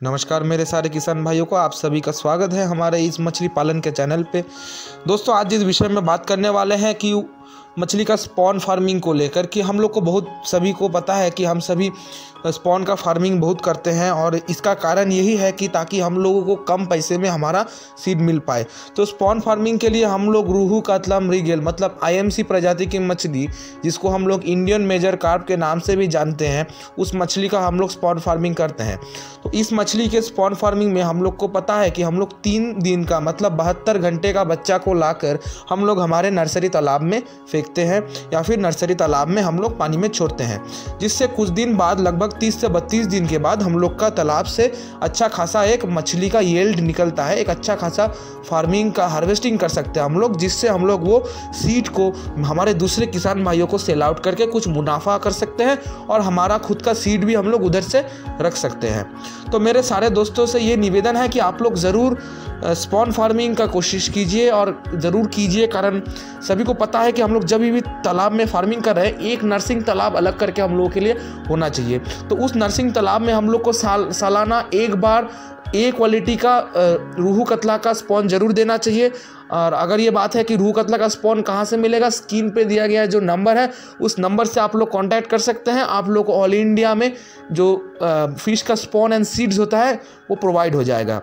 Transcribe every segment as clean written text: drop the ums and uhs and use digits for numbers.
नमस्कार मेरे सारे किसान भाइयों को, आप सभी का स्वागत है हमारे इस मछली पालन के चैनल पे। दोस्तों, आज जिस विषय में बात करने वाले हैं कि मछली का स्पॉन फार्मिंग को लेकर कि हम लोग को बहुत सभी को पता है कि हम सभी स्पॉन का फार्मिंग बहुत करते हैं और इसका कारण यही है कि ताकि हम लोगों को कम पैसे में हमारा सीड मिल पाए। तो स्पॉन फार्मिंग के लिए हम लोग रोहू, कातला, मृगल मतलब IMC प्रजाति की मछली, जिसको हम लोग इंडियन मेजर कार्प के नाम से भी जानते हैं, उस मछली का हम लोग स्पॉन फार्मिंग करते हैं। तो इस मछली के स्पॉन फार्मिंग में हम लोग को पता है कि हम लोग 3 दिन का मतलब 72 घंटे का बच्चा को लाकर हम लोग हमारे नर्सरी तालाब में फेंकते हैं या फिर नर्सरी तालाब में हम लोग पानी में छोड़ते हैं, जिससे कुछ दिन बाद लगभग 30 से 32 दिन के बाद हम लोग का तालाब से अच्छा खासा एक मछली का यील्ड निकलता है। एक अच्छा खासा फार्मिंग का हार्वेस्टिंग कर सकते हैं हम लोग, जिससे हम लोग वो सीड को हमारे दूसरे किसान भाइयों को सेल आउट करके कुछ मुनाफा कर सकते हैं और हमारा खुद का सीड भी हम लोग उधर से रख सकते हैं। तो मेरे सारे दोस्तों से ये निवेदन है कि आप लोग ज़रूर स्पॉन फार्मिंग का कोशिश कीजिए और ज़रूर कीजिए, कारण सभी को पता है कि हम लोग जब भी तालाब में फार्मिंग कर रहे हैं, एक नर्सिंग तालाब अलग करके हम लोगों के लिए होना चाहिए। तो उस नर्सिंग तालाब में हम लोग को सालाना एक बार ए क्वालिटी का रोहू कतला का स्पॉन जरूर देना चाहिए। और अगर ये बात है कि रोहू कतला का स्पॉन कहाँ से मिलेगा, स्क्रीन पे दिया गया जो नंबर है उस नंबर से आप लोग कांटेक्ट कर सकते हैं। आप लोग को ऑल इंडिया में जो फिश का स्पॉन एंड सीड्स होता है वो प्रोवाइड हो जाएगा।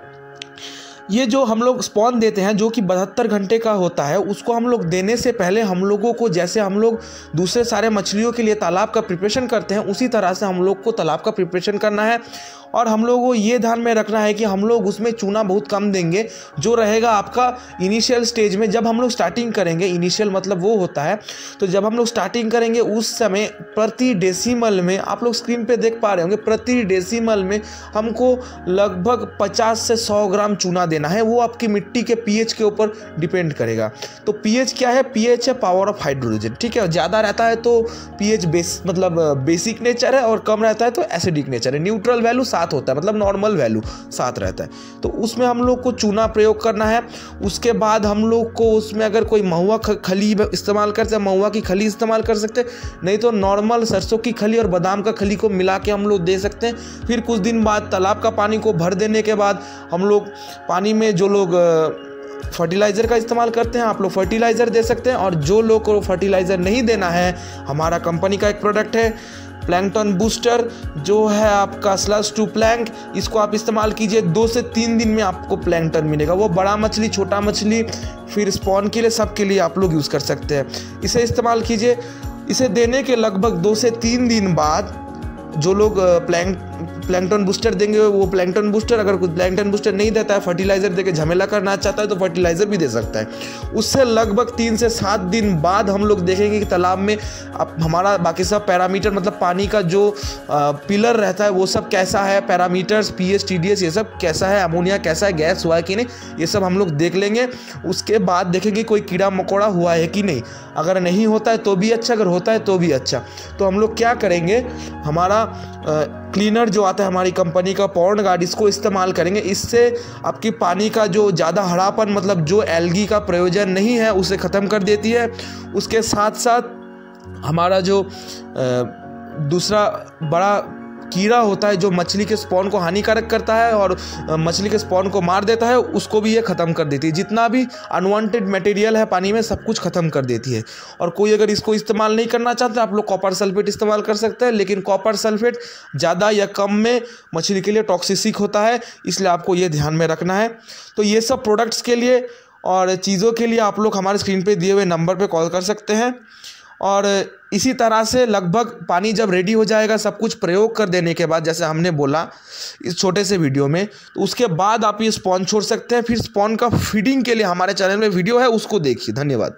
ये जो हम लोग स्पॉन देते हैं जो कि 72 घंटे का होता है, उसको हम लोग देने से पहले हम लोगों को, जैसे हम लोग दूसरे सारे मछलियों के लिए तालाब का प्रिपरेशन करते हैं, उसी तरह से हम लोग को तालाब का प्रिपरेशन करना है। और हम लोगों को ये ध्यान में रखना है कि हम लोग उसमें चूना बहुत कम देंगे, जो रहेगा आपका इनिशियल स्टेज में। जब हम लोग स्टार्टिंग करेंगे, इनिशियल मतलब वो होता है, तो जब हम लोग स्टार्टिंग करेंगे उस समय प्रति डेसिमल में, आप लोग स्क्रीन पे देख पा रहे होंगे, प्रति डेसिमल में हमको लगभग 50 से 100 ग्राम चूना देना है। वो आपकी मिट्टी के pH के ऊपर डिपेंड करेगा। तो pH क्या है? pH है पावर ऑफ हाइड्रोजन, ठीक है। ज़्यादा रहता है तो pH बेसिक नेचर है और कम रहता है तो एसिडिक नेचर है। न्यूट्रल वैल्यू 7 होता है, मतलब नॉर्मल वैल्यू 7 रहता है। तो उसमें हम लोग को चूना प्रयोग करना है। उसके बाद हम लोग को उसमें अगर कोई महुआ खली इस्तेमाल करते हैं, महुआ की खली इस्तेमाल कर सकते हैं, नहीं तो नॉर्मल सरसों की खली और बादाम का खली को मिला के हम लोग दे सकते हैं। फिर कुछ दिन बाद तालाब का पानी को भर देने के बाद हम लोग पानी में, जो लोग फर्टिलाइज़र का इस्तेमाल करते हैं, आप लोग फर्टिलाइज़र दे सकते हैं। और जो लोग को फर्टिलाइज़र नहीं देना है, हमारा कंपनी का एक प्रोडक्ट है प्लैंकटन बूस्टर, जो है आपका स्लश टू प्लैंक, इसको आप इस्तेमाल कीजिए। 2 से 3 दिन में आपको प्लैंकटन मिलेगा। वो बड़ा मछली, छोटा मछली, फिर स्पॉन के लिए, सब के लिए आप लोग यूज़ कर सकते हैं। इसे इस्तेमाल कीजिए। इसे देने के लगभग 2 से 3 दिन बाद जो लोग प्लैंकटन बूस्टर देंगे, वो प्लैंकटन बूस्टर, अगर कुछ प्लैंकटन बूस्टर नहीं देता है, फर्टिलाइज़र देके झमेला करना चाहता है तो फर्टिलाइज़र भी दे सकता है। उससे लगभग 3 से 7 दिन बाद हम लोग देखेंगे कि तालाब में अब हमारा बाकी सब पैरामीटर, मतलब पानी का जो पिलर रहता है वो सब कैसा है, पैरामीटर्स, pH, TDS, ये सब कैसा है, अमोनिया कैसा है, गैस हुआ है कि नहीं, ये सब हम लोग देख लेंगे। उसके बाद देखेंगे कोई कीड़ा मकोड़ा हुआ है कि नहीं। अगर नहीं होता है तो भी अच्छा, अगर होता है तो भी अच्छा। तो हम लोग क्या करेंगे, हमारा क्लीनर जो आता है हमारी कंपनी का, पॉन्ड गार्ड, इसको इस्तेमाल करेंगे। इससे आपकी पानी का जो ज़्यादा हरापन, मतलब जो एल्गी का प्रयोजन नहीं है, उसे ख़त्म कर देती है। उसके साथ साथ हमारा जो दूसरा बड़ा कीड़ा होता है जो मछली के स्पॉन को हानिकारक करता है और मछली के स्पॉन को मार देता है, उसको भी ये ख़त्म कर देती है। जितना भी अनवांटेड मटेरियल है पानी में, सब कुछ ख़त्म कर देती है। और कोई अगर इसको इस्तेमाल नहीं करना चाहते, आप लोग कॉपर सल्फेट इस्तेमाल कर सकते हैं, लेकिन कॉपर सल्फेट ज़्यादा या कम में मछली के लिए टॉक्सिक होता है, इसलिए आपको ये ध्यान में रखना है। तो ये सब प्रोडक्ट्स के लिए और चीज़ों के लिए आप लोग हमारे स्क्रीन पर दिए हुए नंबर पर कॉल कर सकते हैं। और इसी तरह से लगभग पानी जब रेडी हो जाएगा, सब कुछ प्रयोग कर देने के बाद, जैसे हमने बोला इस छोटे से वीडियो में, तो उसके बाद आप ये स्पॉन छोड़ सकते हैं। फिर स्पॉन का फीडिंग के लिए हमारे चैनल में वीडियो है, उसको देखिए। धन्यवाद।